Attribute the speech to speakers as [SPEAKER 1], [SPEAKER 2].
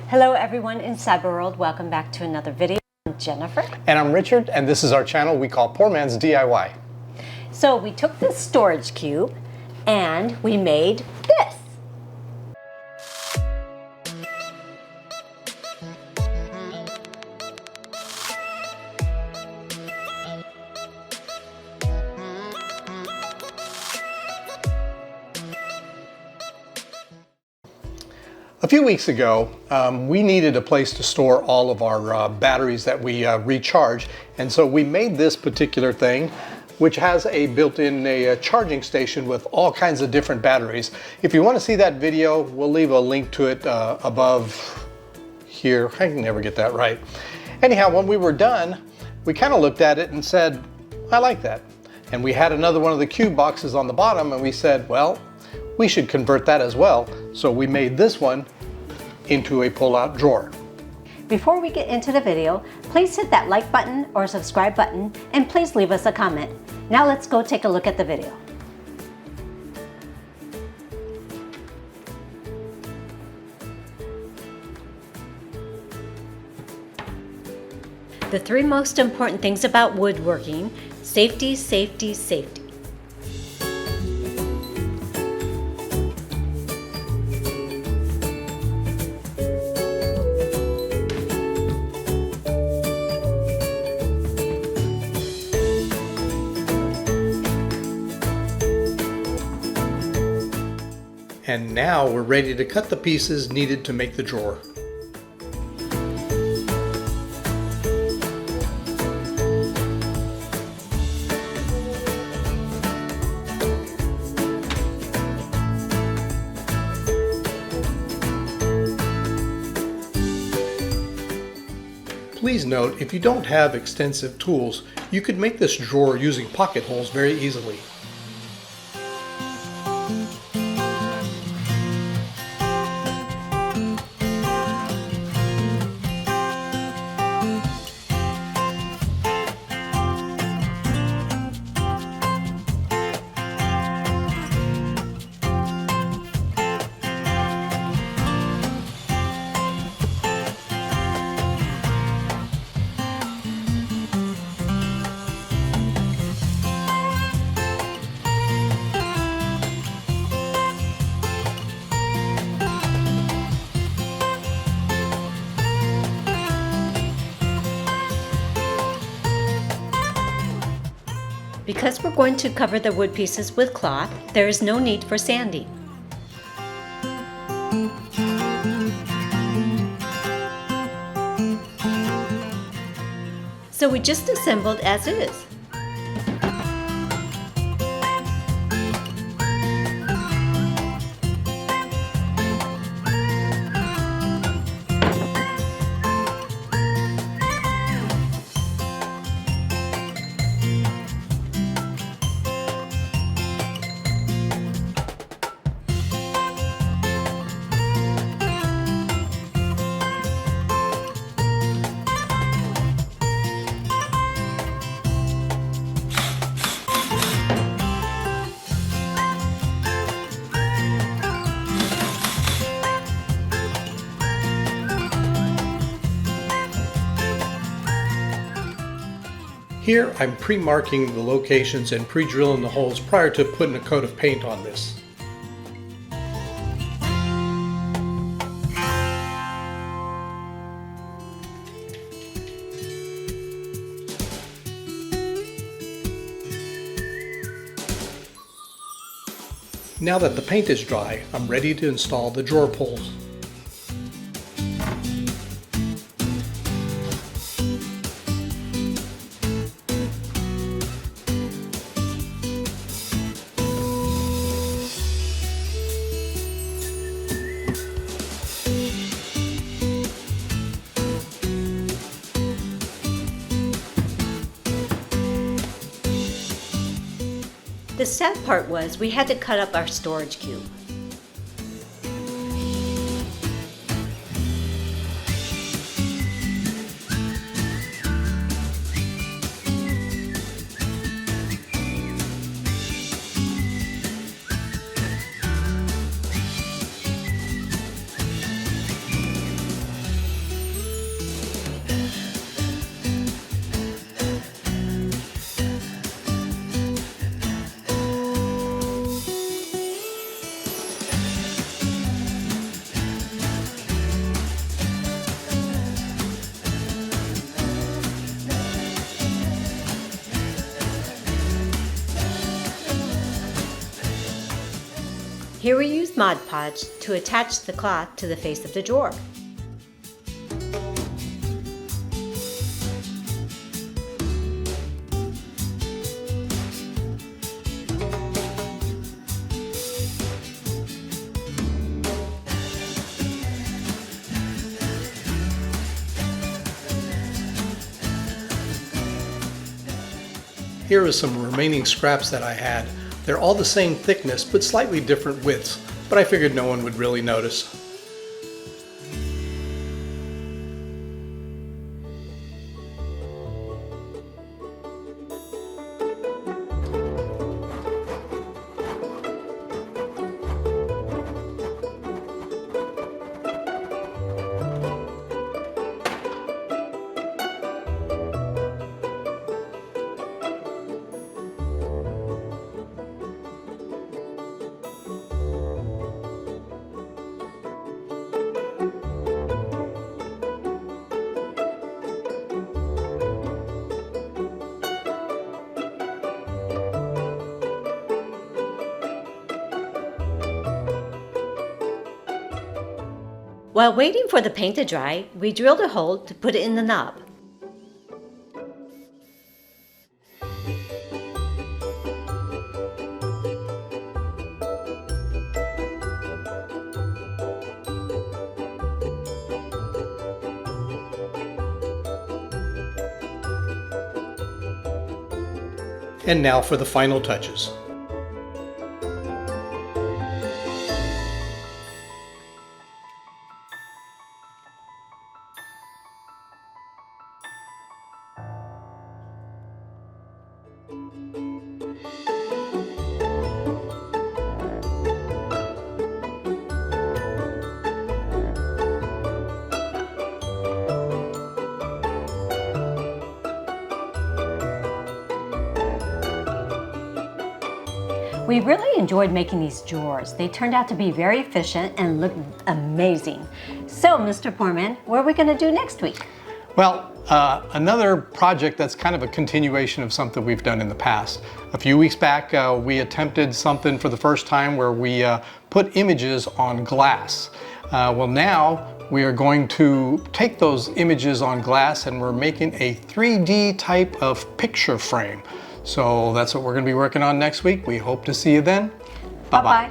[SPEAKER 1] Hello everyone in Cyber World, welcome back to another video. I'm Jennifer.
[SPEAKER 2] And I'm Richard, and this is our channel we call Poor Man's DIY.
[SPEAKER 1] So we took this storage cube and we made this.
[SPEAKER 2] A few weeks ago, we needed a place to store all of our batteries that we recharge, and so we made this particular thing, which has a built-in charging station with all kinds of different batteries. If you want to see that video, we'll leave a link to it above here. I can never get that right. Anyhow, when we were done, we kind of looked at it and said, I like that. And we had another one of the cube boxes on the bottom, and we said, well, we should convert that as well. So we made this one into a pull-out drawer.
[SPEAKER 1] Before we get into the video, please hit that like button or subscribe button, and please leave us a comment. Now let's go take a look at the video. The three most important things about woodworking: safety, safety, safety.
[SPEAKER 2] And now we're ready to cut the pieces needed to make the drawer. Please note, if you don't have extensive tools, you could make this drawer using pocket holes very easily.
[SPEAKER 1] Because we're going to cover the wood pieces with cloth, there is no need for sanding. So we just assembled as is.
[SPEAKER 2] Here I'm pre-marking the locations and pre-drilling the holes prior to putting a coat of paint on this. Now that the paint is dry, I'm ready to install the drawer pulls.
[SPEAKER 1] The sad part was we had to cut up our storage cube. Here we use Mod Podge to attach the cloth to the face of the drawer.
[SPEAKER 2] Here are some remaining scraps that I had. They're all the same thickness, but slightly different widths, but I figured no one would really notice.
[SPEAKER 1] While waiting for the paint to dry, we drilled a hole to put it in the knob.
[SPEAKER 2] And now for the final touches.
[SPEAKER 1] We really enjoyed making these drawers. They turned out to be very efficient and look amazing. So, Mr. Poorman, what are we going to do next week?
[SPEAKER 2] Well, another project that's kind of a continuation of something we've done in the past. A few weeks back, we attempted something for the first time where we put images on glass. Well, now we are going to take those images on glass and we're making a 3D type of picture frame. So that's what we're going to be working on next week. We hope to see you then. Bye-bye.